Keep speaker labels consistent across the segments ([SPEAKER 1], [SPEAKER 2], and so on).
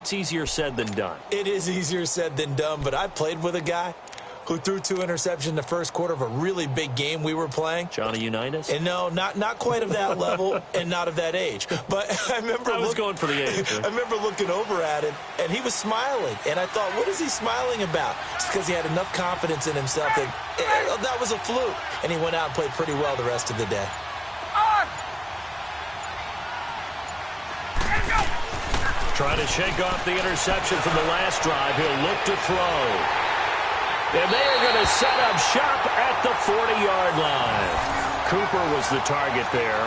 [SPEAKER 1] It's easier said than done.
[SPEAKER 2] It is easier said than done, but I played with a guy who threw 2 interceptions in the first quarter of a really big game we were playing.
[SPEAKER 1] Johnny Unitas?
[SPEAKER 2] And no, not quite of that level and not of that age. But I
[SPEAKER 1] was going for the age.
[SPEAKER 2] I remember looking over at him, and he was smiling. And I thought, what is he smiling about? It's because he had enough confidence in himself that that was a fluke. And he went out and played pretty well the rest of the day.
[SPEAKER 1] Trying to shake off the interception from the last drive. He'll look to throw. And they are going to set up shop at the 40-yard line. Cooper was the target there.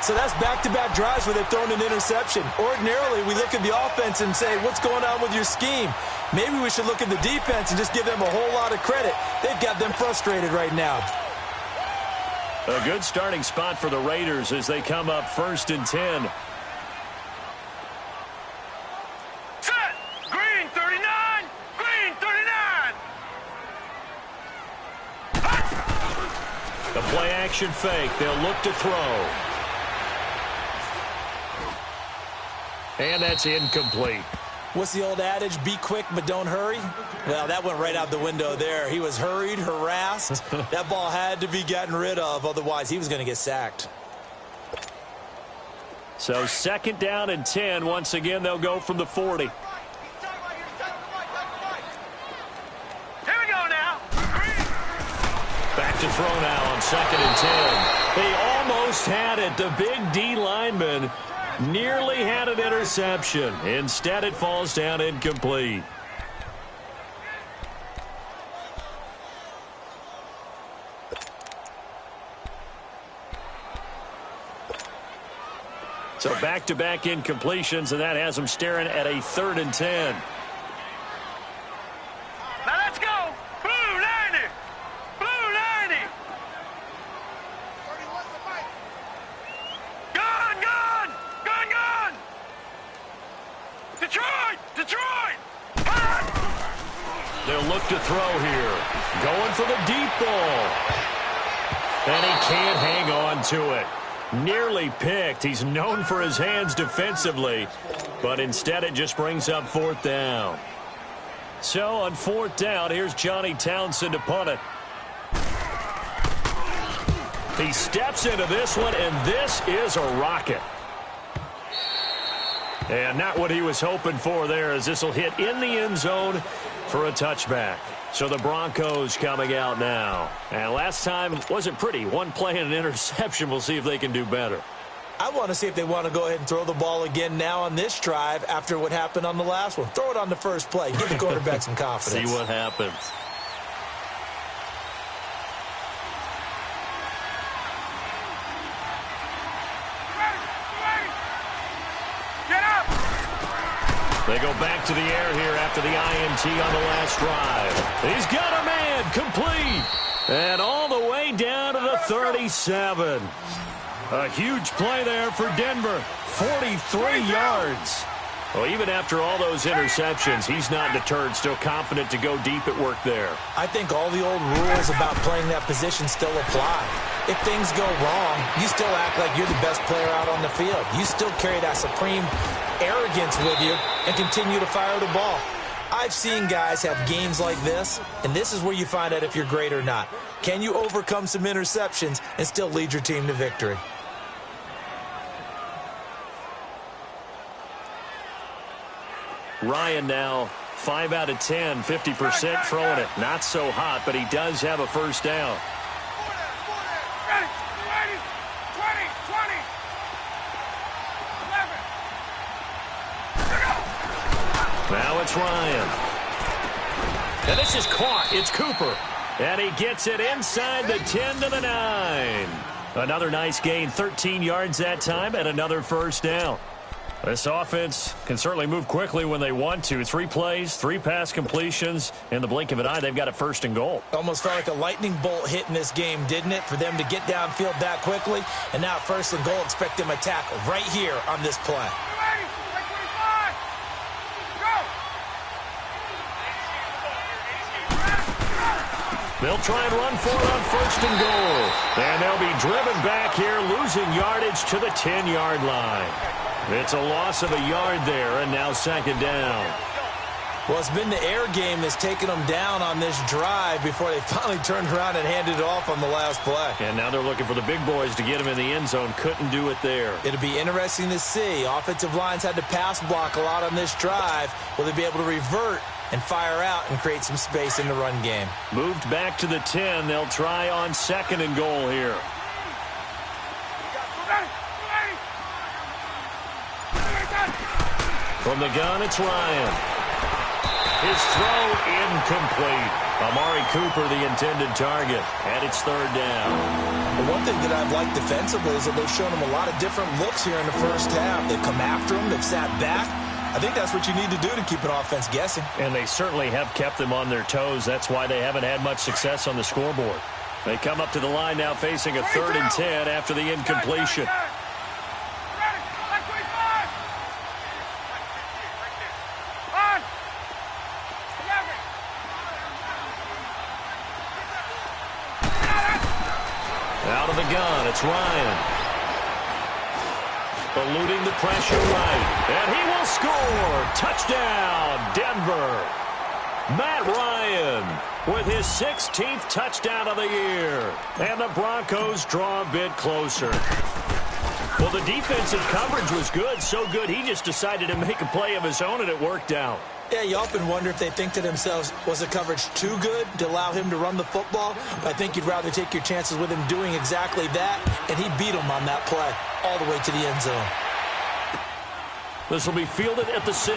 [SPEAKER 2] So that's back-to-back drives where they've thrown an interception. Ordinarily, we look at the offense and say, what's going on with your scheme? Maybe we should look at the defense and just give them a whole lot of credit. They've got them frustrated right now.
[SPEAKER 1] A good starting spot for the Raiders as they come up 1st and 10. The play-action fake. They'll look to throw. And that's incomplete.
[SPEAKER 2] What's the old adage? Be quick, but don't hurry? Well, that went right out the window there. He was hurried, harassed. That ball had to be gotten rid of. Otherwise, he was going to get sacked.
[SPEAKER 1] So 2nd down and 10. Once again, they'll go from the 40. Back to throw now on 2nd and 10. They almost had it. The big D lineman nearly had an interception. Instead, it falls down incomplete. So back-to-back incompletions, and that has them staring at a 3rd and 10. They'll look to throw here. Going for the deep ball. And he can't hang on to it. Nearly picked. He's known for his hands defensively. But instead it just brings up 4th down. So on 4th down, here's Johnny Townsend to punt it. He steps into this one, and this is a rocket. And not what he was hoping for there, as this will hit in the end zone for a touchback. So the Broncos coming out now. And last time wasn't pretty. One play and an interception. We'll see if they can do better.
[SPEAKER 2] I want to see if they want to go ahead and throw the ball again now on this drive after what happened on the last one. Throw it on the first play. Give the quarterback some confidence.
[SPEAKER 1] See what happens. They go back to the air here after the INT on the last drive. He's got a man, complete. And all the way down to the 37. A huge play there for Denver. 43 yards. Well, even after all those interceptions, he's not deterred, still confident to go deep at work there.
[SPEAKER 2] I think all the old rules about playing that position still apply. If things go wrong, you still act like you're the best player out on the field. You still carry that supreme arrogance with you and continue to fire the ball. I've seen guys have games like this, and this is where you find out if you're great or not. Can you overcome some interceptions and still lead your team to victory?
[SPEAKER 1] Ryan now 5 out of 10, 50% throwing it. Not so hot, but he does have a first down. Now it's Ryan. And this is caught. It's Cooper. And he gets it inside the 10 to the 9. Another nice gain, 13 yards that time, and another first down. This offense can certainly move quickly when they want to. 3 plays, 3 pass completions. In the blink of an eye, they've got a first and goal.
[SPEAKER 2] Almost felt like a lightning bolt hit in this game, didn't it? For them to get downfield that quickly. And now first and goal, expect them to tackle right here on this play.
[SPEAKER 1] They'll try and run for it on first and goal. And they'll be driven back here, losing yardage to the 10-yard line. It's a loss of a yard there, and now second down.
[SPEAKER 2] Well, it's been the air game that's taken them down on this drive before they finally turned around and handed it off on the last play.
[SPEAKER 1] And now they're looking for the big boys to get them in the end zone. Couldn't do it there.
[SPEAKER 2] It'll be interesting to see. Offensive lines had to pass block a lot on this drive. Will they be able to revert and fire out and create some space in the run game?
[SPEAKER 1] Moved back to the 10. They'll try on second and goal here. From the gun, it's Ryan. His throw incomplete. Amari Cooper, the intended target, and it's third down.
[SPEAKER 2] The one thing that I've liked defensively is that they've shown him a lot of different looks here in the first half. They've come after him. They've sat back. I think that's what you need to do to keep an offense guessing.
[SPEAKER 1] And they certainly have kept them on their toes. That's why they haven't had much success on the scoreboard. They come up to the line now facing a 3rd and 10 after the incompletion. Out of the gun, it's Ryan. Eluding the pressure right. And he will score. Touchdown, Denver. Matt Ryan with his 16th touchdown of the year. And the Broncos draw a bit closer. Well, the defensive coverage was good. So good, he just decided to make a play of his own, and it worked out.
[SPEAKER 2] Yeah, you often wonder if they think to themselves, was the coverage too good to allow him to run the football? But I think you'd rather take your chances with him doing exactly that, and he beat him on that play all the way to the end zone.
[SPEAKER 1] This will be fielded at the 6.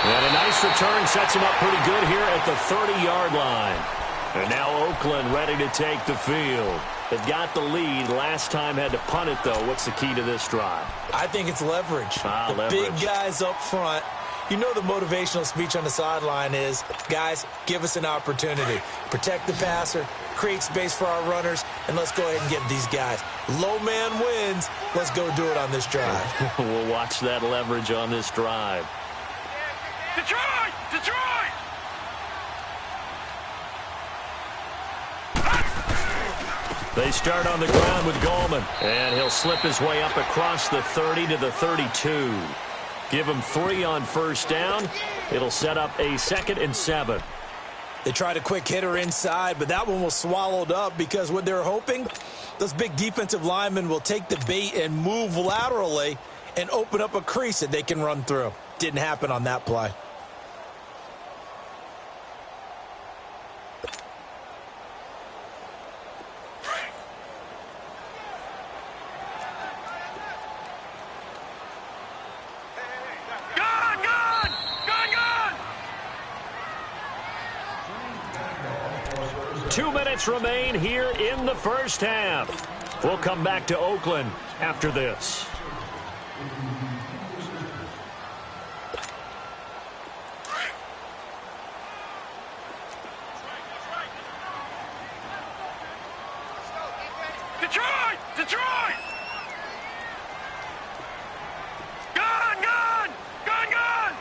[SPEAKER 1] And a nice return sets him up pretty good here at the 30-yard line. And now Oakland ready to take the field. They've got the lead. Last time had to punt it, though. What's the key to this drive?
[SPEAKER 2] I think it's leverage.
[SPEAKER 1] Leverage.
[SPEAKER 2] Big guys up front. You know the motivational speech on the sideline is, guys, give us an opportunity. Protect the passer, create space for our runners, and let's go ahead and get these guys. Low man wins. Let's go do it on this drive.
[SPEAKER 1] We'll watch that leverage on this drive.
[SPEAKER 3] Detroit! Detroit!
[SPEAKER 1] They start on the ground with Gallman, and he'll slip his way up across the 30 to the 32. Give him 3 on first down. It'll set up a 2nd and 7.
[SPEAKER 2] They tried a quick hitter inside, but that one was swallowed up because what they're hoping, those big defensive linemen will take the bait and move laterally and open up a crease that they can run through. Didn't happen on that play.
[SPEAKER 1] Remain here in the first half. We'll come back to Oakland after this.
[SPEAKER 3] Detroit! Detroit! Gun! Gun! Gun! Gun!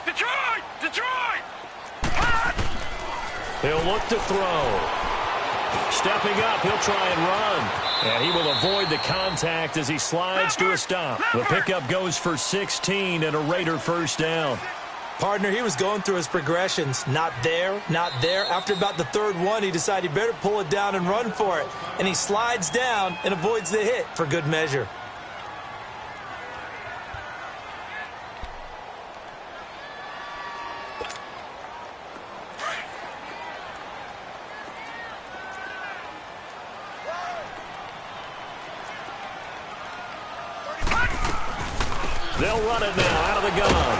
[SPEAKER 3] Detroit! Detroit!
[SPEAKER 1] He'll look to throw. Stepping up, he'll try and run. And he will avoid the contact as he slides to a stop. The pickup goes for 16 and a Raider first down.
[SPEAKER 2] Partner, he was going through his progressions. Not there, not there. After about the 3rd one, he decided he better pull it down and run for it. And he slides down and avoids the hit for good measure.
[SPEAKER 1] They'll run it now out of the gun.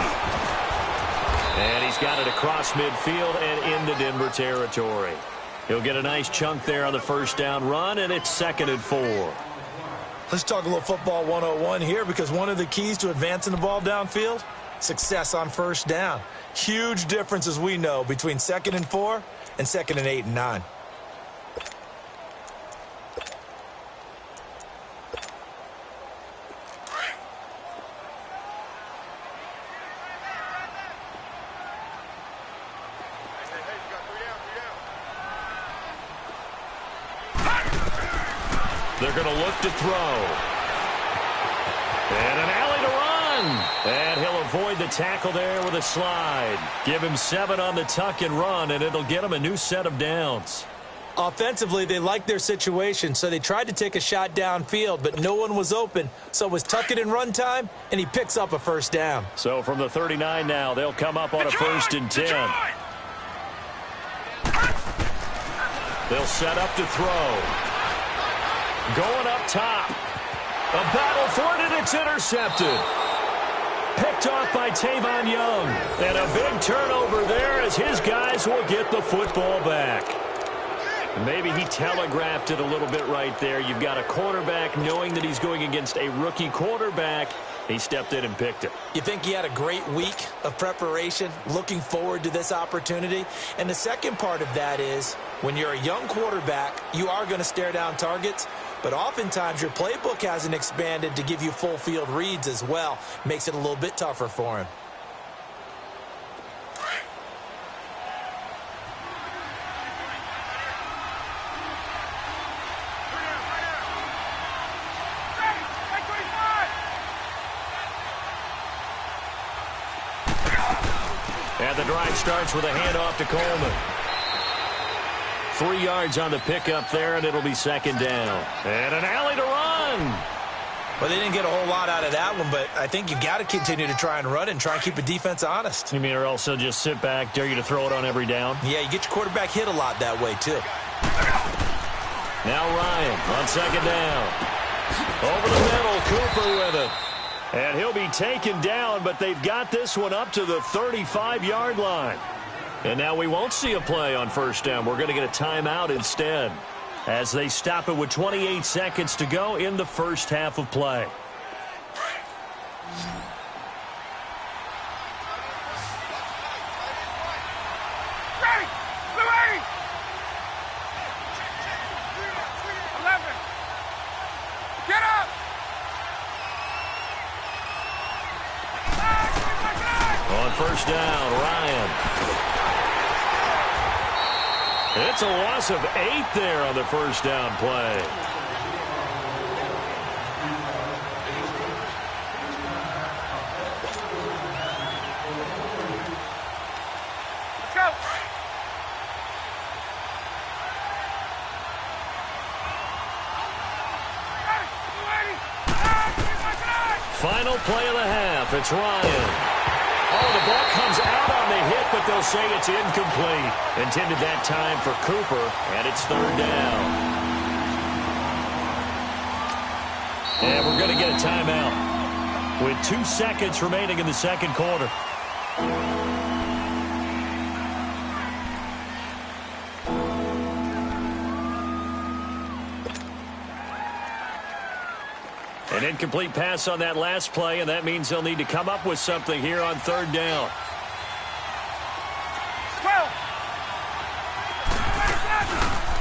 [SPEAKER 1] And he's got it across midfield and into Denver territory. He'll get a nice chunk there on the first down run, and it's 2nd and 4.
[SPEAKER 2] Let's talk a little football 101 here, because one of the keys to advancing the ball downfield, success on first down. Huge difference, as we know, between 2nd and 4 and 2nd and 8 and 9.
[SPEAKER 1] They're going to look to throw. And an alley to run. And he'll avoid the tackle there with a slide. Give him 7 on the tuck and run, and it'll get him a new set of downs.
[SPEAKER 2] Offensively, they liked their situation, so they tried to take a shot downfield, but no one was open. So it was tuck it and run time, and he picks up a first down.
[SPEAKER 1] So from the 39 now, they'll come up on a 1st and 10. They'll set up to throw. Going up top. A battle for it, and it's intercepted. Picked off by Tavon Young. And a big turnover there as his guys will get the football back. Maybe he telegraphed it a little bit right there. You've got a quarterback knowing that he's going against a rookie quarterback. He stepped in and picked it.
[SPEAKER 2] You think he had a great week of preparation, looking forward to this opportunity? And the second part of that is, when you're a young quarterback, you are going to stare down targets, but oftentimes your playbook hasn't expanded to give you full field reads as well. Makes it a little bit tougher for him.
[SPEAKER 1] And the drive starts with a handoff to Coleman. 3 yards on the pickup there, and it'll be 2nd down. And an alley to run.
[SPEAKER 2] Well, they didn't get a whole lot out of that one, but I think you've got to continue to try and run and try and keep the defense honest.
[SPEAKER 1] You mean or also just sit back, dare you to throw it on every down?
[SPEAKER 2] Yeah, you get your quarterback hit a lot that way, too.
[SPEAKER 1] Now Ryan on 2nd down. Over the middle, Cooper with it. And he'll be taken down, but they've got this one up to the 35-yard line. And now we won't see a play on 1st down. We're going to get a timeout instead as they stop it with 28 seconds to go in the first half of play.
[SPEAKER 3] Ready! We're ready! 11. Get up!
[SPEAKER 1] On 1st down, Ryan. It's a loss of 8 there on the 1st down play.
[SPEAKER 3] Let's go!
[SPEAKER 1] Final play of the half. It's Ryan. Oh, the ball comes out on the hit, but they'll say it's incomplete. Intended that time for Cooper, and it's 3rd down. And we're going to get a timeout with 2 seconds remaining in the 2nd quarter. An incomplete pass on that last play, and that means they'll need to come up with something here on 3rd down.
[SPEAKER 3] 12.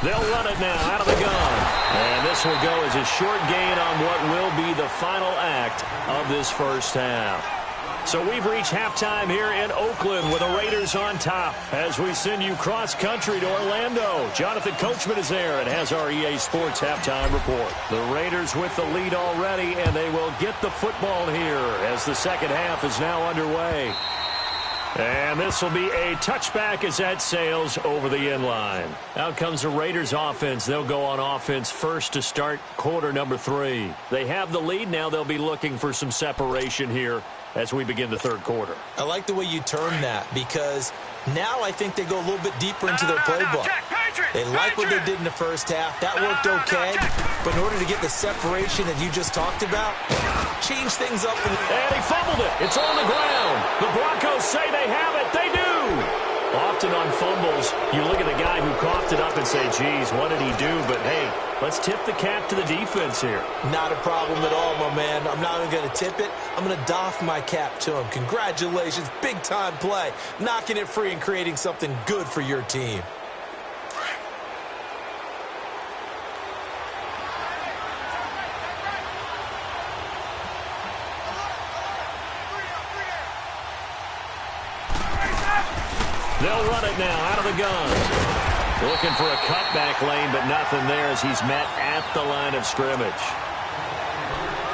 [SPEAKER 1] They'll run it now out of the gun. And this will go as a short gain on what will be the final act of this first half. So we've reached halftime here in Oakland with the Raiders on top as we send you cross-country to Orlando. Jonathan Coachman is there and has our EA Sports halftime report. The Raiders with the lead already, and they will get the football here as the 2nd half is now underway. And this will be a touchback as that sails over the end line. Out comes the Raiders offense. They'll go on offense first to start quarter number 3. They have the lead. Now they'll be looking for some separation here as we begin the 3rd quarter.
[SPEAKER 2] I like the way you term that because now I think they go a little bit deeper into their playbook. They like what they did in the first half. That worked okay. But in order to get the separation that you just talked about, change things up.
[SPEAKER 1] And he fumbled it. It's on the ground. The Broncos say they have it. They do. Often on fumbles, you look at the guy who coughed it up and say, geez, what did he do? But, hey, let's tip the cap to the defense here.
[SPEAKER 2] Not a problem at all, my man. I'm not even going to tip it. I'm going to doff my cap to him. Congratulations. Big-time play. Knocking it free and creating something good for your team.
[SPEAKER 1] They'll run it now out of the gun. Looking for a cutback lane, but nothing there as he's met at the line of scrimmage.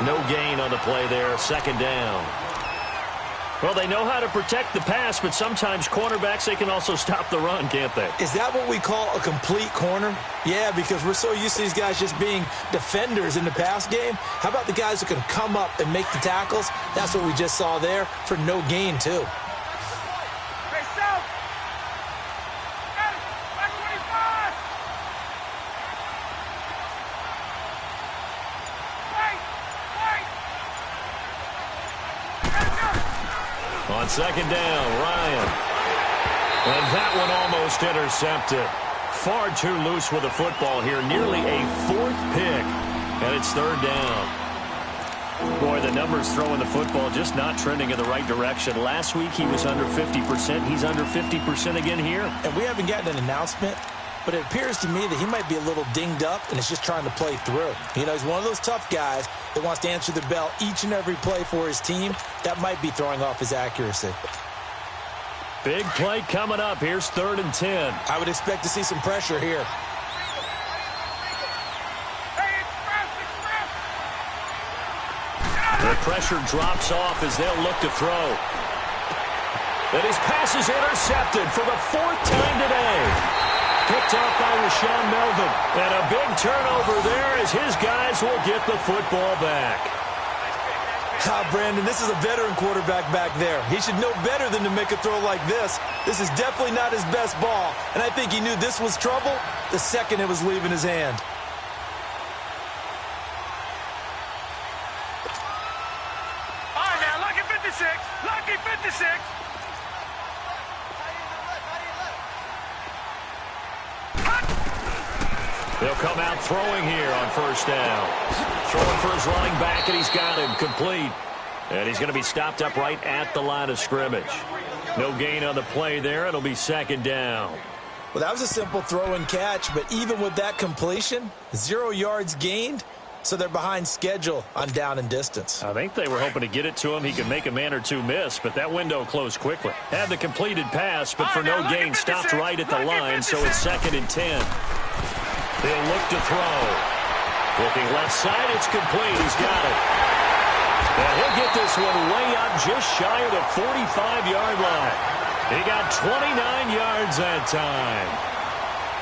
[SPEAKER 1] No gain on the play there. Second down. Well, they know how to protect the pass, but sometimes cornerbacks, they can also stop the run, can't they?
[SPEAKER 2] Is that what we call a complete corner? Yeah, because we're so used to these guys just being defenders in the pass game. How about the guys who can come up and make the tackles? That's what we just saw there for no gain, too.
[SPEAKER 3] Hey, South! Got it! Back 25! Wait!
[SPEAKER 1] On second down, Ryan. And that one almost intercepted. Far too loose with the football here. Nearly a fourth pick. And it's third down. Boy, the numbers throwing the football just not trending in the right direction. Last week he was under 50%. He's under 50% again here.
[SPEAKER 2] And we haven't gotten an announcement, but it appears to me that he might be a little dinged up and is just trying to play through. You know, he's one of those tough guys that wants to answer the bell each and every play for his team. That might be throwing off his accuracy.
[SPEAKER 1] Big play coming up. Here's 3rd and 10.
[SPEAKER 2] I would expect to see some pressure here.
[SPEAKER 1] The pressure drops off as they'll look to throw. And his pass is intercepted for the 4th time today. Picked off by Rashawn Melvin. And a big turnover there as his guys will get the football back.
[SPEAKER 2] Brandon, this is a veteran quarterback back there. He should know better than to make a throw like this. This is definitely not his best ball. And I think he knew this was trouble the second it was leaving his hand.
[SPEAKER 3] All right, now, lucky 56. Lucky 56.
[SPEAKER 1] They'll come out throwing here on first down. Throwing for his running back, and he's got him complete. And he's going to be stopped up right at the line of scrimmage. No gain on the play there. It'll be second down.
[SPEAKER 2] Well, that was a simple throw and catch, but even with that completion, 0 yards gained, so they're behind schedule on down and distance.
[SPEAKER 1] I think they were hoping to get it to him. He could make a man or two miss, but that window closed quickly. Had the completed pass, but for no gain, stopped right at the line, so it's 2nd and 10. They'll look to throw. Looking left side, it's complete. He's got it. And he'll get this one way up just shy of the 45-yard line. He got 29 yards that time.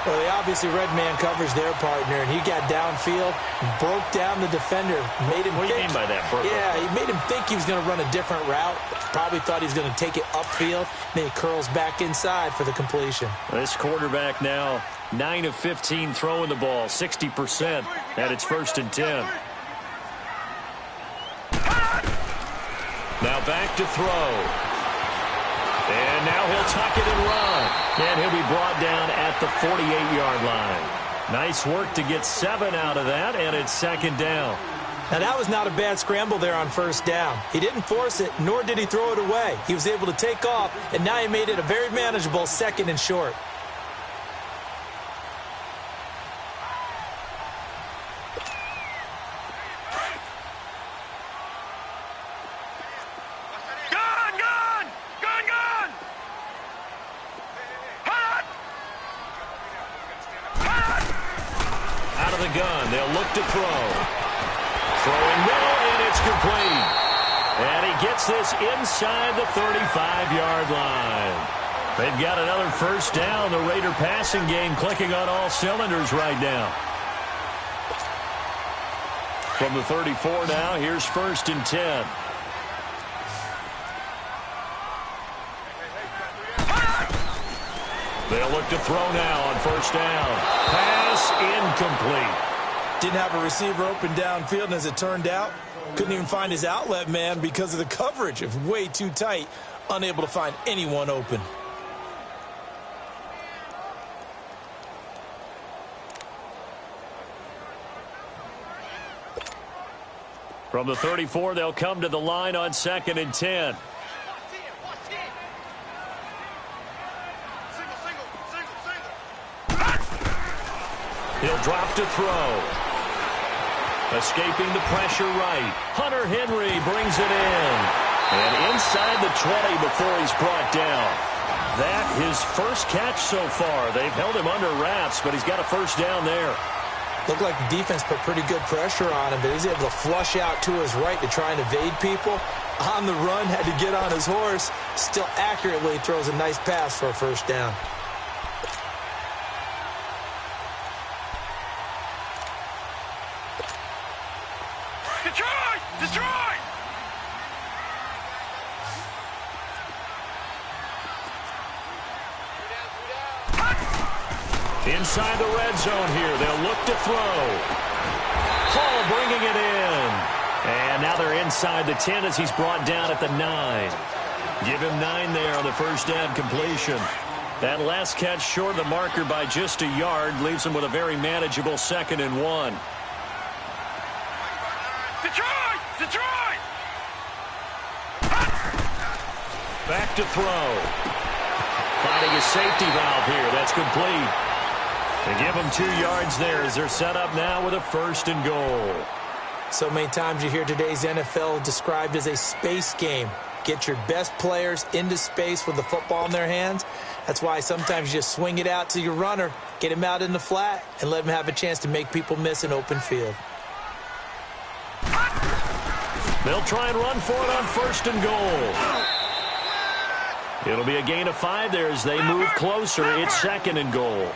[SPEAKER 2] Well, they obviously read man coverage their partner, and he got downfield, broke down the defender, made him
[SPEAKER 1] What do you mean by that, Brooke?
[SPEAKER 2] Yeah, he made him think he was going to run a different route. Probably thought he was going to take it upfield. Then he curls back inside for the completion.
[SPEAKER 1] This quarterback now 9 of 15 throwing the ball, 60%, and it's 1st and 10. Now back to throw. And now he'll tuck it and run. And he'll be brought down at the 48-yard line. Nice work to get 7 out of that, and it's 2nd down.
[SPEAKER 2] Now, that was not a bad scramble there on first down. He didn't force it, nor did he throw it away. He was able to take off, and now he made it a very manageable 2nd and short.
[SPEAKER 1] Gun. They'll look to throw. Throwing middle, and it's complete. And he gets this inside the 35-yard line. They've got another first down. The Raider passing game clicking on all cylinders right now. From the 34 now, here's 1st and 10. They'll look to throw now on first down. Pass incomplete.
[SPEAKER 2] Didn't have a receiver open downfield, and as it turned out, couldn't even find his outlet man because of the coverage. It was way too tight, unable to find anyone open.
[SPEAKER 1] From the 34, they'll come to the line on 2nd and 10. He'll drop to throw. Escaping the pressure right. Hunter Henry brings it in. And inside the 20 before he's brought down. that his first catch so far. They've held him under wraps, but he's got a first down there.
[SPEAKER 2] Looked like the defense put pretty good pressure on him, but he's able to flush out to his right to try and evade people. On the run, had to get on his horse. Still accurately throws a nice pass for a first down.
[SPEAKER 3] Detroit! Detroit!
[SPEAKER 1] Inside the red zone here. They'll look to throw. Hall bringing it in. And now they're inside the 10 as he's brought down at the 9. Give him 9 there on the first down completion. That last catch short of the marker by just a yard leaves him with a very manageable 2nd and 1.
[SPEAKER 3] Detroit! Detroit!
[SPEAKER 1] Back to throw. Finding a safety valve here. That's complete. They give him 2 yards there as they're set up now with a 1st and goal.
[SPEAKER 2] So many times you hear today's NFL described as a space game. Get your best players into space with the football in their hands. That's why sometimes you just swing it out to your runner, get him out in the flat, and let him have a chance to make people miss an open field.
[SPEAKER 1] They'll try and run for it on 1st and goal. It'll be a gain of 5 there as they move closer. It's 2nd and goal.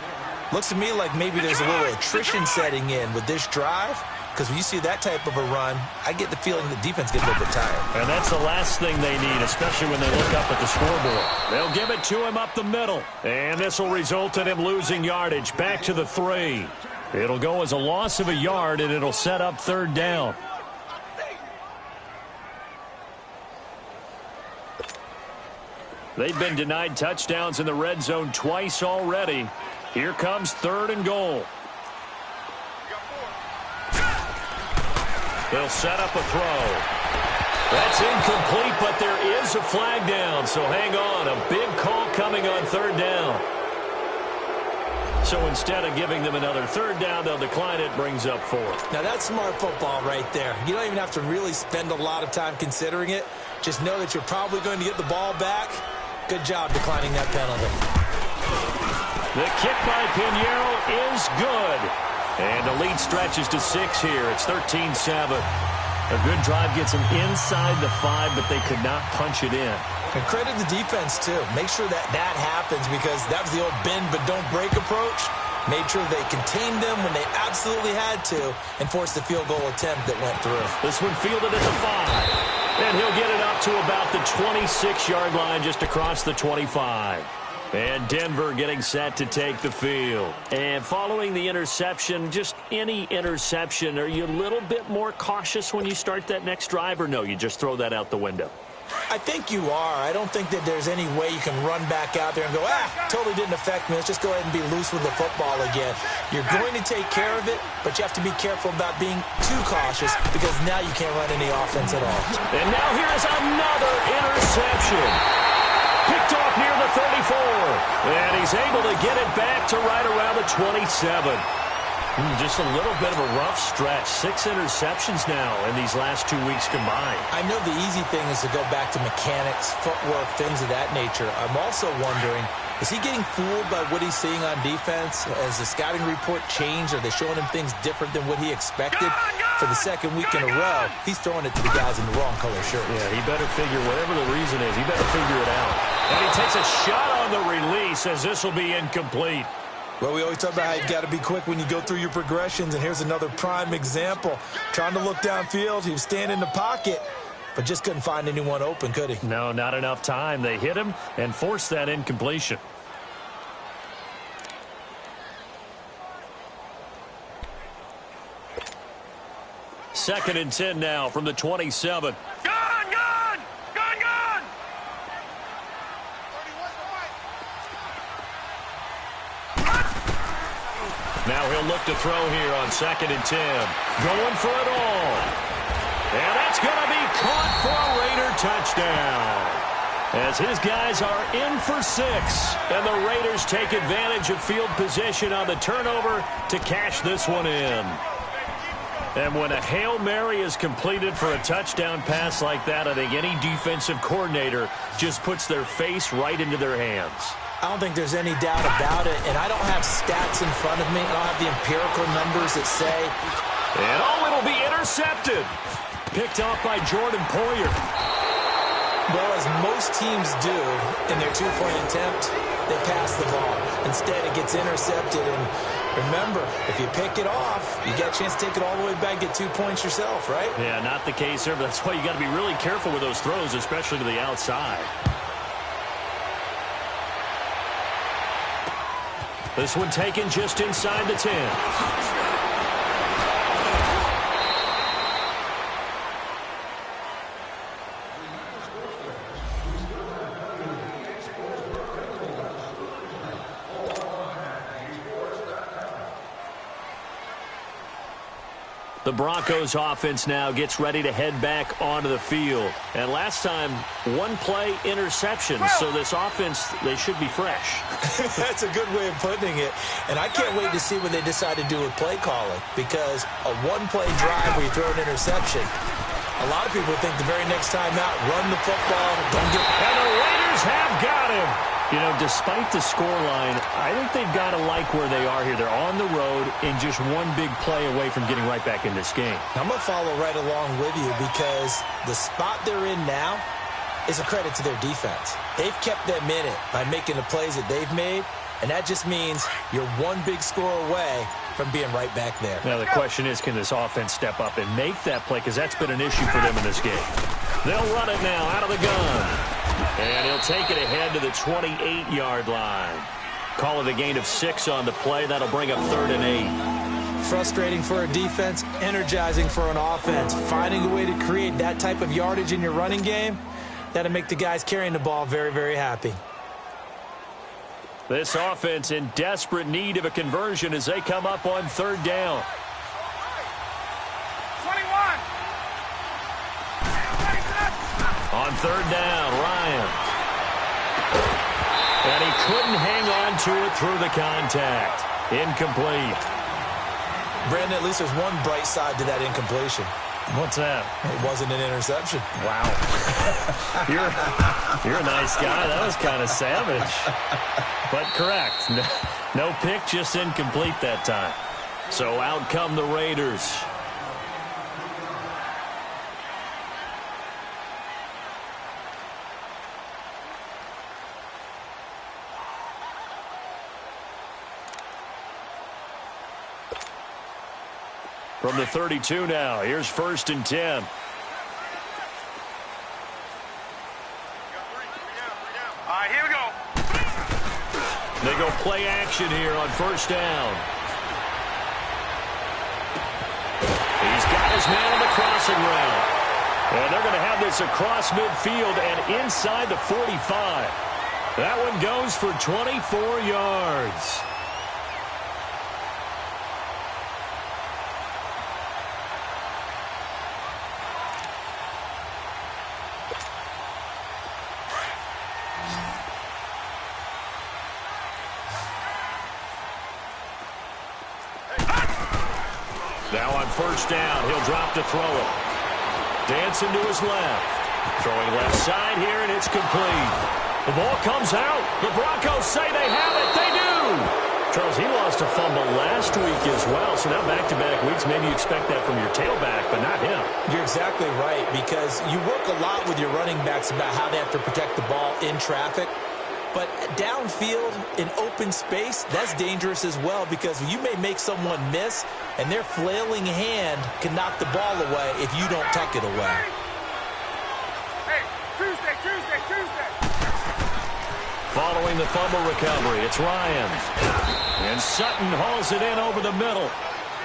[SPEAKER 2] Looks to me like maybe there's a little attrition setting in with this drive, because when you see that type of a run, I get the feeling the defense gets a little bit tired.
[SPEAKER 1] And that's the last thing they need, especially when they look up at the scoreboard. They'll give it to him up the middle. And this will result in him losing yardage back to the 3. It'll go as a loss of a yard, and it'll set up 3rd down. They've been denied touchdowns in the red zone twice already. Here comes 3rd and goal. They'll set up a throw. That's incomplete, but there is a flag down, so hang on. A big call coming on 3rd down. So instead of giving them another 3rd down, they'll decline it, brings up 4th.
[SPEAKER 2] Now that's smart football right there. You don't even have to really spend a lot of time considering it. Just know that you're probably going to get the ball back. Good job declining that penalty.
[SPEAKER 1] The kick by Pinheiro is good. And the lead stretches to 6 here. It's 13-7. A good drive gets them inside the 5, but they could not punch it in.
[SPEAKER 2] And credit the defense, too. Make sure that that happens, because that was the old bend but don't break approach. Made sure they contained them when they absolutely had to and forced the field goal attempt that went through.
[SPEAKER 1] This one fielded at the 5. And he'll get it up to about the 26-yard line, just across the 25. And Denver getting set to take the field. And following the interception, just any interception, are you a little bit more cautious when you start that next drive, or no, you just throw that out the window?
[SPEAKER 2] I think you are. I don't think that there's any way you can run back out there and go, totally didn't affect me. Let's just go ahead and be loose with the football again. You're going to take care of it, but you have to be careful about being too cautious, because now you can't run any offense at all.
[SPEAKER 1] And now here's another interception. Picked off near the 34. And he's able to get it back to right around the 27. Just a little bit of a rough stretch. 6 interceptions now in these last 2 weeks combined.
[SPEAKER 2] I know the easy thing is to go back to mechanics, footwork, things of that nature. I'm also wondering, is he getting fooled by what he's seeing on defense? Has the scouting report changed? Are they showing him things different than what he expected? For the 2nd week in a row, he's throwing it to the guys in the wrong color shirts.
[SPEAKER 1] Yeah, he better figure, whatever the reason is, he better figure it out. And he takes a shot on the release as this will be incomplete.
[SPEAKER 2] Well, we always talk about how you've got to be quick when you go through your progressions, and here's another prime example. Trying to look downfield, he was standing in the pocket, but just couldn't find anyone open, could he?
[SPEAKER 1] No, not enough time. They hit him and forced that incompletion. Second and 10 now from the 27. Now he'll look to throw here on 2nd and 10. Going for it all. And that's going to be caught for a Raider touchdown. As his guys are in for 6. And the Raiders take advantage of field position on the turnover to cash this one in. And when a Hail Mary is completed for a touchdown pass like that, I think any defensive coordinator just puts their face right into their hands.
[SPEAKER 2] I don't think there's any doubt about it, and I don't have stats in front of me. I don't have the empirical numbers that say.
[SPEAKER 1] And it'll be intercepted. Picked off by Jordan Poyer.
[SPEAKER 2] Well, as most teams do in their two-point attempt, they pass the ball. Instead, it gets intercepted, and remember, if you pick it off, you get a chance to take it all the way back, get 2 points yourself, right?
[SPEAKER 1] Yeah, not the case here, but that's why you got to be really careful with those throws, especially to the outside. This one taken just inside the 10. The Broncos offense now gets ready to head back onto the field. And last time, one play interception. So this offense, they should be fresh.
[SPEAKER 2] That's a good way of putting it. And I can't wait to see what they decide to do with play calling. Because a one-play drive where you throw an interception, a lot of people think the very next time out, run the football, don't get...
[SPEAKER 1] And the Raiders have got him. You know, despite the scoreline, I think they've got to like where they are here. They're on the road and just one big play away from getting right back in this game.
[SPEAKER 2] I'm going to follow right along with you because the spot they're in now is a credit to their defense. They've kept them in it by making the plays that they've made, and that just means you're one big score away from being right back there.
[SPEAKER 1] Now, the question is, can this offense step up and make that play? Because that's been an issue for them in this game. They'll run it now out of the gun. And he'll take it ahead to the 28-yard line. Call it a gain of 6 on the play. That'll bring up 3rd and 8.
[SPEAKER 2] Frustrating for a defense, energizing for an offense. Finding a way to create that type of yardage in your running game, that'll make the guys carrying the ball very, very happy.
[SPEAKER 1] This offense in desperate need of a conversion as they come up on 3rd down.
[SPEAKER 3] 21.
[SPEAKER 1] On 3rd down, Ryan. And he couldn't hang on to it through the contact. Incomplete.
[SPEAKER 2] Brandon, at least there's one bright side to that incompletion.
[SPEAKER 1] What's that?
[SPEAKER 2] It wasn't an interception.
[SPEAKER 1] Wow. you're a nice guy. That was kind of savage. But correct. No pick, just incomplete that time. So out come the Raiders. From the 32 now, here's 1st and 10.
[SPEAKER 3] All right, here we go.
[SPEAKER 1] They go play action here on 1st down. He's got his man on the crossing route. And they're going to have this across midfield and inside the 45. That one goes for 24 yards. Now on 1st down, he'll drop to throw it. Dancing to his left. Throwing left side here, and it's complete. The ball comes out. The Broncos say they have it. They do. Charles, he lost a fumble last week as well, so now back-to-back weeks, maybe you expect that from your tailback, but not him.
[SPEAKER 2] You're exactly right, because you work a lot with your running backs about how they have to protect the ball in traffic. But downfield, in open space, that's dangerous as well because you may make someone miss, and their flailing hand can knock the ball away if you don't tuck it away.
[SPEAKER 3] Hey, Tuesday.
[SPEAKER 1] Following the fumble recovery, it's Ryan. And Sutton hauls it in over the middle.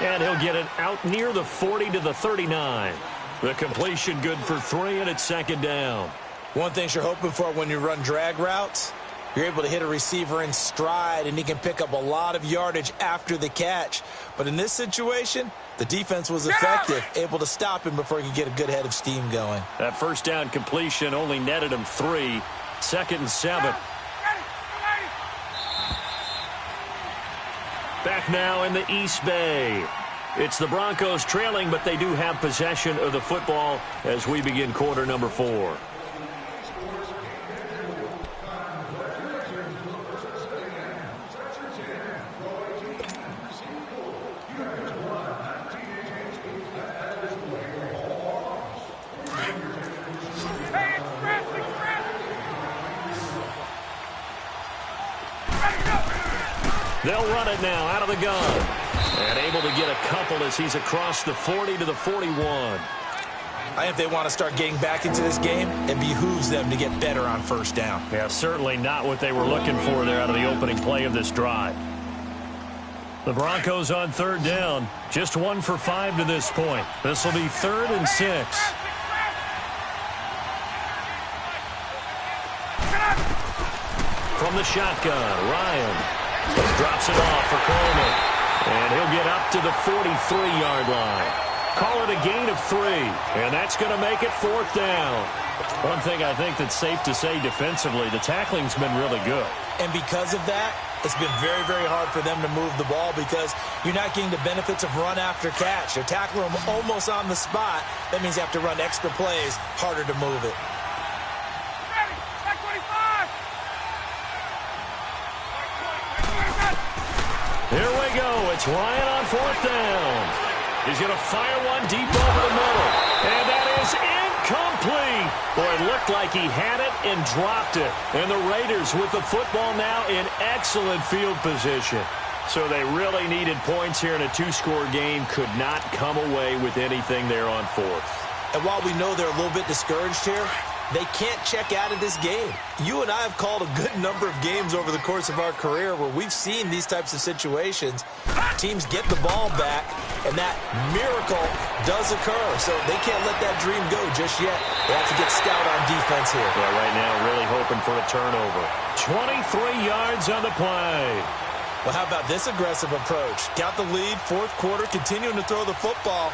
[SPEAKER 1] And he'll get it out near the 40 to the 39. The completion good for 3, and it's 2nd down.
[SPEAKER 2] One thing you're hoping for when you run drag routes, you're able to hit a receiver in stride, and he can pick up a lot of yardage after the catch. But in this situation, the defense was effective, able to stop him before he could get a good head of steam going.
[SPEAKER 1] That 1st down completion only netted him 3. 2nd and 7. Back now in the East Bay. It's the Broncos trailing, but they do have possession of the football as we begin quarter number 4. They'll run it now out of the gun. And able to get a couple as he's across the 40 to the 41.
[SPEAKER 2] I think they want to start getting back into this game, it behooves them to get better on first down.
[SPEAKER 1] Yeah, certainly not what they were looking for there out of the opening play of this drive. The Broncos on third down, just 1 for 5 to this point. This will be 3rd and 6. From the shotgun, Ryan drops it off for Coleman. And he'll get up to the 43-yard line. Call it a gain of 3. And that's going to make it 4th down. One thing I think that's safe to say defensively, the tackling's been really good.
[SPEAKER 2] And because of that, it's been very, very hard for them to move the ball because you're not getting the benefits of run after catch. You're tackling them almost on the spot. That means you have to run extra plays, harder to move it.
[SPEAKER 1] Here we go. It's Ryan on 4th down. He's going to fire one deep over the middle. And that is incomplete. Boy, it looked like he had it and dropped it. And the Raiders with the football now in excellent field position. So they really needed points here in a 2-score game. Could not come away with anything there on 4th.
[SPEAKER 2] And while we know they're a little bit discouraged here, they can't check out of this game. You and I have called a good number of games over the course of our career where we've seen these types of situations. Teams get the ball back, and that miracle does occur. So they can't let that dream go just yet. They have to get stout on defense here.
[SPEAKER 1] Yeah, right now really hoping for a turnover. 23 yards on the play.
[SPEAKER 2] Well, how about this aggressive approach? Got the lead, 4th quarter, continuing to throw the football.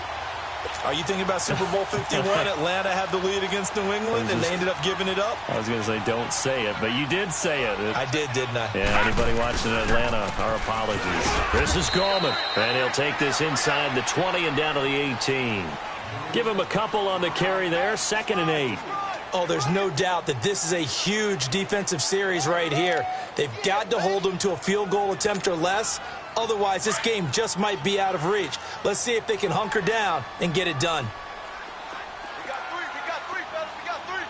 [SPEAKER 2] Are you thinking about Super Bowl 51? Atlanta had the lead against New England, and they ended up giving it up?
[SPEAKER 1] I was going to say don't say it, but you did say it.
[SPEAKER 2] I did, didn't I?
[SPEAKER 1] Yeah, anybody watching Atlanta, our apologies. This is Gallman, and he'll take this inside the 20 and down to the 18. Give him a couple on the carry there, 2nd and 8.
[SPEAKER 2] Oh, there's no doubt that this is a huge defensive series right here. They've got to hold them to a field goal attempt or less. Otherwise, this game just might be out of reach. Let's see if they can hunker down and get it done.
[SPEAKER 3] We got three, fellas. We got 3.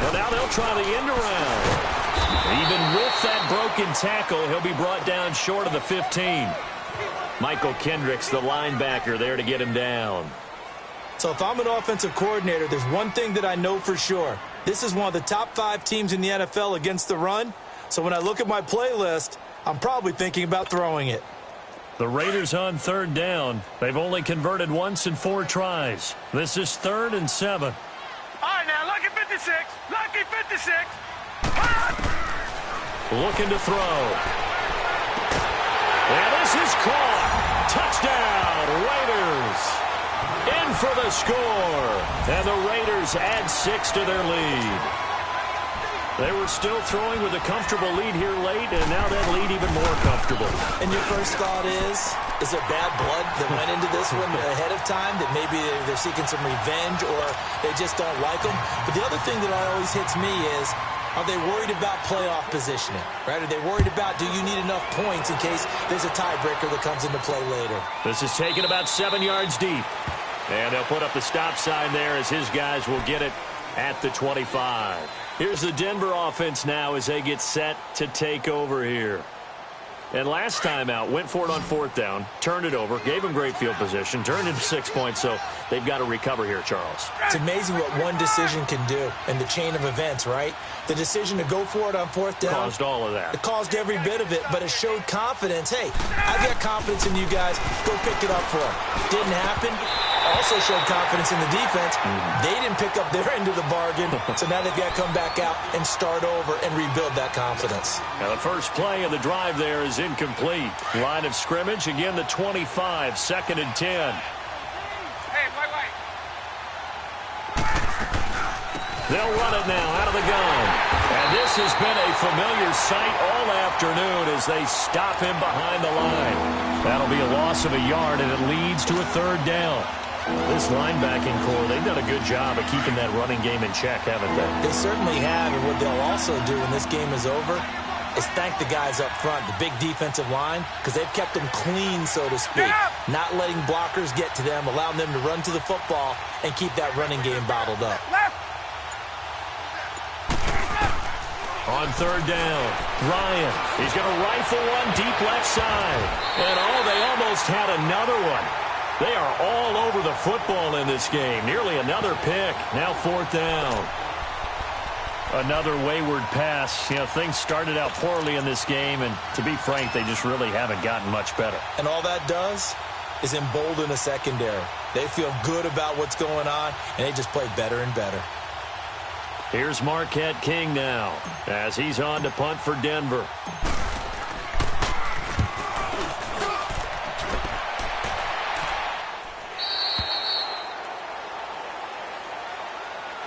[SPEAKER 1] Well, now they'll try the end around. Even with that broken tackle, he'll be brought down short of the 15. Michael Kendricks, the linebacker, there to get him down.
[SPEAKER 2] So if I'm an offensive coordinator, there's one thing that I know for sure. This is one of the top 5 teams in the NFL against the run. So when I look at my playlist, I'm probably thinking about throwing it.
[SPEAKER 1] The Raiders on 3rd down. They've only converted once in 4 tries. This is 3rd and 7.
[SPEAKER 3] All right, now, lucky 56. Lucky 56.
[SPEAKER 1] Looking to throw. And this is caught. Touchdown, Raiders. In for the score. And the Raiders add 6 to their lead. They were still throwing with a comfortable lead here late, and now that lead even more comfortable.
[SPEAKER 2] And your first thought is there bad blood that went into this one ahead of time, that maybe they're seeking some revenge or they just don't like them? But the other thing that always hits me is, are they worried about playoff positioning, right? Are they worried about, do you need enough points in case there's a tiebreaker that comes into play later?
[SPEAKER 1] This is taken about 7 yards deep. And they'll put up the stop sign there as his guys will get it at the 25. Here's the Denver offense now as they get set to take over here. And last time out, went for it on 4th down, turned it over, gave them great field position, turned into 6 points, so they've got to recover here, Charles.
[SPEAKER 2] It's amazing what one decision can do in the chain of events, right? The decision to go for it on 4th down.
[SPEAKER 1] Caused all of that.
[SPEAKER 2] It caused every bit of it, but it showed confidence. Hey, I've got confidence in you guys. Go pick it up for them. Didn't happen. Also showed confidence in the defense. They didn't pick up their end of the bargain, so now they've got to come back out and start over and rebuild that confidence.
[SPEAKER 1] Now the first play of the drive there is incomplete. Line of scrimmage, again the 25, 2nd and 10.
[SPEAKER 3] Hey, wait.
[SPEAKER 1] They'll run it now out of the gun. And This has been a familiar sight all afternoon as they stop him behind the line. That'll be a loss of a yard, and it leads to a third down. This linebacking core, they've done a good job of keeping that running game in check, haven't they?
[SPEAKER 2] They certainly have, and what they'll also do when this game is over is thank the guys up front, the big defensive line, because they've kept them clean, so to speak. Not letting blockers get to them, allowing them to run to the football and keep that running game bottled up.
[SPEAKER 1] On third down, Ryan, he's going to rifle one deep left side. And they almost had another one. They are all over the football in this game. Nearly another pick. Now fourth down. Another wayward pass. You know, things started out poorly in this game, and to be frank, they just really haven't gotten much better.
[SPEAKER 2] And all that does is embolden a secondary. They feel good about what's going on, and they just play better and better.
[SPEAKER 1] Here's Marquette King now as he's on to punt for Denver.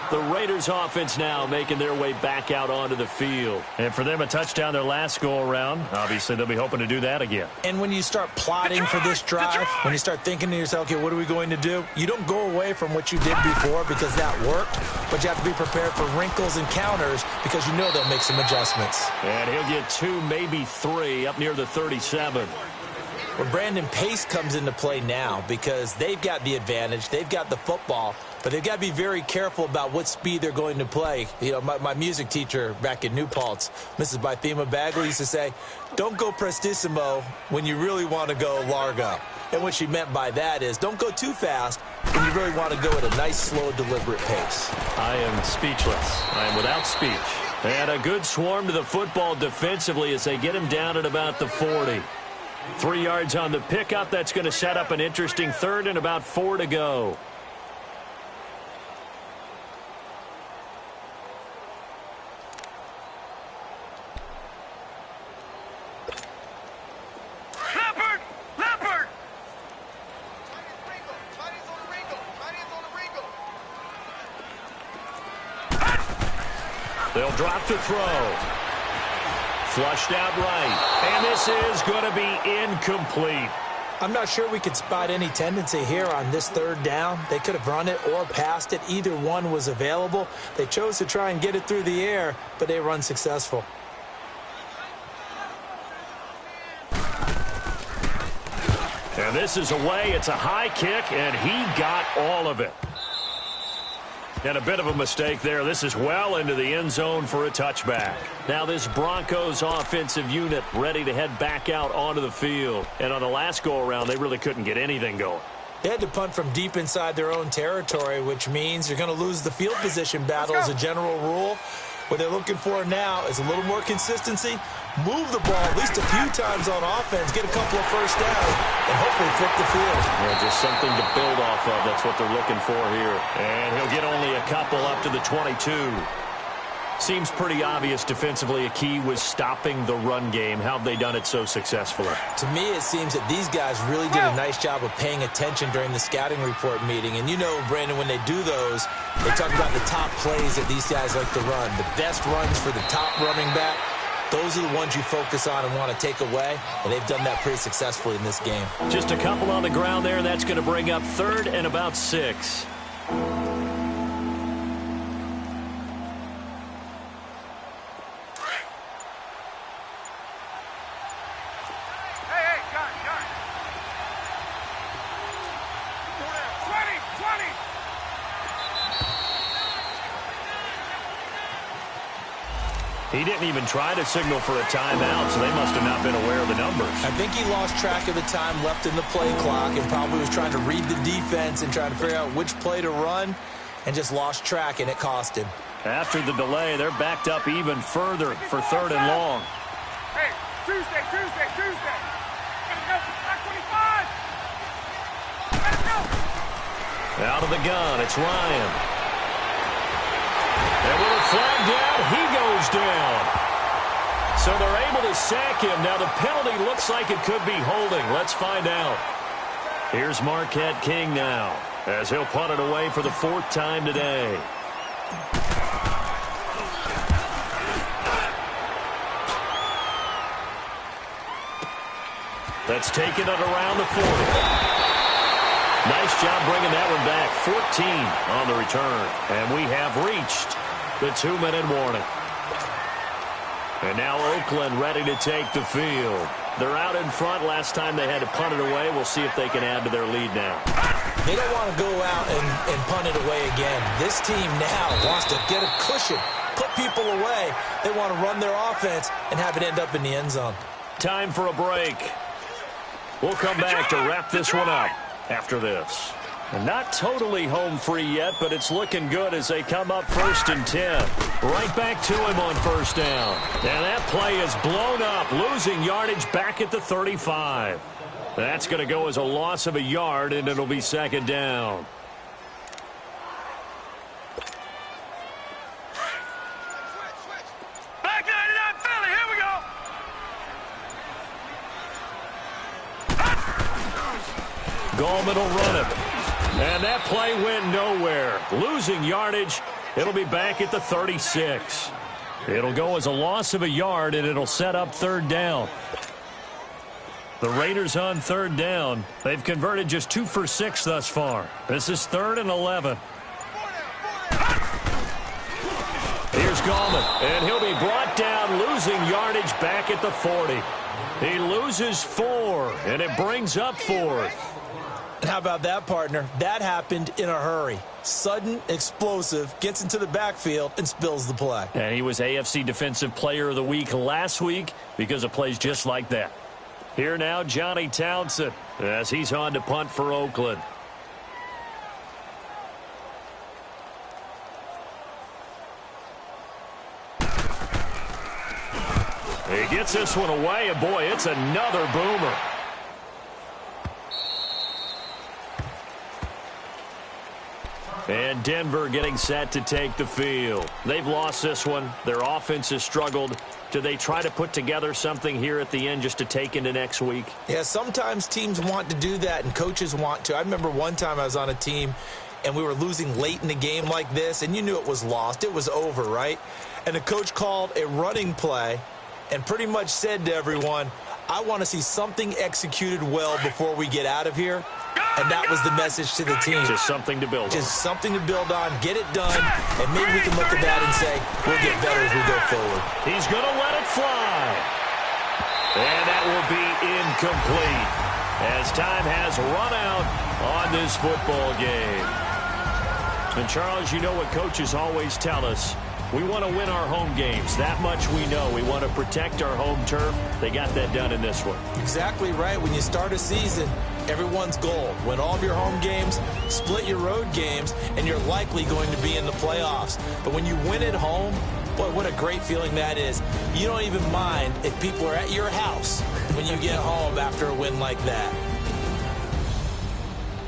[SPEAKER 1] The Raiders offense now making their way back out onto the field. And for them, a touchdown their last go-around. Obviously, they'll be hoping to do that again.
[SPEAKER 2] And when you start plotting for this drive, when you start thinking to yourself, okay, what are we going to do? You don't go away from what you did before because that worked, but you have to be prepared for wrinkles and counters because you know they'll make some adjustments.
[SPEAKER 1] And he'll get 2, maybe 3 up near the 37.
[SPEAKER 2] Well, Brandon, pace comes into play now because they've got the advantage. They've got the football, but they've got to be very careful about what speed they're going to play. You know, my music teacher back in New Paltz, Mrs. Bythema Bagley, used to say, don't go prestissimo when you really want to go largo. And what she meant by that is don't go too fast when you really want to go at a nice, slow, deliberate pace.
[SPEAKER 1] I am speechless. I am without speech. And a good swarm to the football defensively as they get him down at about the 40. 3 yards on the pickup. That's going to set up an interesting third and about 4 to go.
[SPEAKER 3] Leopard!
[SPEAKER 1] They'll drop to throw. Flushed out right. And this is going to be incomplete.
[SPEAKER 2] I'm not sure we could spot any tendency here on this third down. They could have run it or passed it. Either one was available. They chose to try and get it through the air, but they were unsuccessful.
[SPEAKER 1] And this is away. It's a high kick, and he got all of it. And a bit of a mistake there. This is well into the end zone for a touchback. Now this Broncos offensive unit ready to head back out onto the field. And on the last go-around, they really couldn't get anything going.
[SPEAKER 2] They had to punt from deep inside their own territory, which means you're going to lose the field position battle as a general rule. What they're looking for now is a little more consistency, move the ball at least a few times on offense, get a couple of first downs, and hopefully flip the field.
[SPEAKER 1] Yeah, just something to build off of. That's what they're looking for here. And he'll get only a couple up to the 22. Seems pretty obvious defensively a key was stopping the run game. How have they done it so successfully?
[SPEAKER 2] To me, it seems that these guys really did a nice job of paying attention during the scouting report meeting. And you know, Brandon, when they do those, they talk about the top plays that these guys like to run. The best runs for the top running back, those are the ones you focus on and want to take away. And they've done that pretty successfully in this game.
[SPEAKER 1] Just a couple on the ground there, and that's going to bring up third and about 6. He didn't even try to signal for a timeout, so they must have not been aware of the numbers.
[SPEAKER 2] I think he lost track of the time left in the play clock and probably was trying to read the defense and trying to figure out which play to run and just lost track, and it cost him.
[SPEAKER 1] After the delay, they're backed up even further for third and long.
[SPEAKER 3] Hey, Tuesday. Gotta go, 25. Gotta go.
[SPEAKER 1] Out of the gun, it's Ryan. And with a flag down, he goes down. So they're able to sack him. Now the penalty looks like it could be holding. Let's find out. Here's Marquette King now as he'll punt it away for the 4th time today. That's taken it around the 40. Nice job bringing that one back. 14 on the return. And we have reached the 2-minute warning. And now Oakland ready to take the field. They're out in front. Last time they had to punt it away. We'll see if they can add to their lead now.
[SPEAKER 2] They don't want to go out and punt it away again. This team now wants to get a cushion, put people away. They want to run their offense and have it end up in the end zone.
[SPEAKER 1] Time for a break. We'll come back to wrap this one up after this. Not totally home free yet, but it's looking good as they come up 1st and 10. Right back to him on 1st down. And that play is blown up, losing yardage back at the 35. That's going to go as a loss of a yard, and it'll be 2nd down.
[SPEAKER 3] Back 99 Philly, here we go.
[SPEAKER 1] Gallman will run it. And that play went nowhere. Losing yardage. It'll be back at the 36. It'll go as a loss of a yard, and it'll set up 3rd down. The Raiders on 3rd down. They've converted just 2 for 6 thus far. This is 3rd and 11. Here's Gallman, and he'll be brought down, losing yardage back at the 40. He loses 4, and it brings up 4th.
[SPEAKER 2] And how about that, partner? That happened in a hurry. Sudden, explosive, gets into the backfield, and spills the play.
[SPEAKER 1] And he was AFC Defensive Player of the Week last week because of plays just like that. Here now, Johnny Townsend, as he's on to punt for Oakland. He gets this one away, and boy, it's another boomer. And Denver getting set to take the field. They've lost this one. Their offense has struggled. Do they try to put together something here at the end just to take into next week?
[SPEAKER 2] Yeah, sometimes teams want to do that and coaches want to. I remember one time I was on a team and we were losing late in the game like this, and you knew it was lost. It was over, right? And the coach called a running play and pretty much said to everyone, I want to see something executed well before we get out of here. And that was the message to the team.
[SPEAKER 1] Just something to build on.
[SPEAKER 2] Just something to build on, get it done, and maybe we can look at that and say, we'll get better as we go forward.
[SPEAKER 1] He's going to let it fly. And that will be incomplete as time has run out on this football game. And, Charles, you know what coaches always tell us. We want to win our home games. That much we know. We want to protect our home turf. They got that done in this one.
[SPEAKER 2] Exactly right. When you start a season, everyone's goal: win all of your home games, split your road games, and you're likely going to be in the playoffs. But when you win at home, boy, what a great feeling that is. You don't even mind if people are at your house when you get home after a win like that.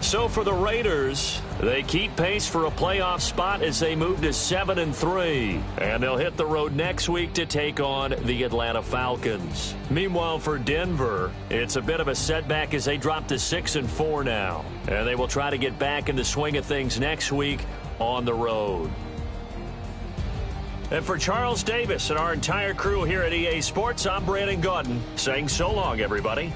[SPEAKER 1] So for the Raiders, they keep pace for a playoff spot as they move to 7-3. And they'll hit the road next week to take on the Atlanta Falcons. Meanwhile, for Denver, it's a bit of a setback as they drop to 6-4 now. And they will try to get back in the swing of things next week on the road. And for Charles Davis and our entire crew here at EA Sports, I'm Brandon Gaudin saying so long, everybody.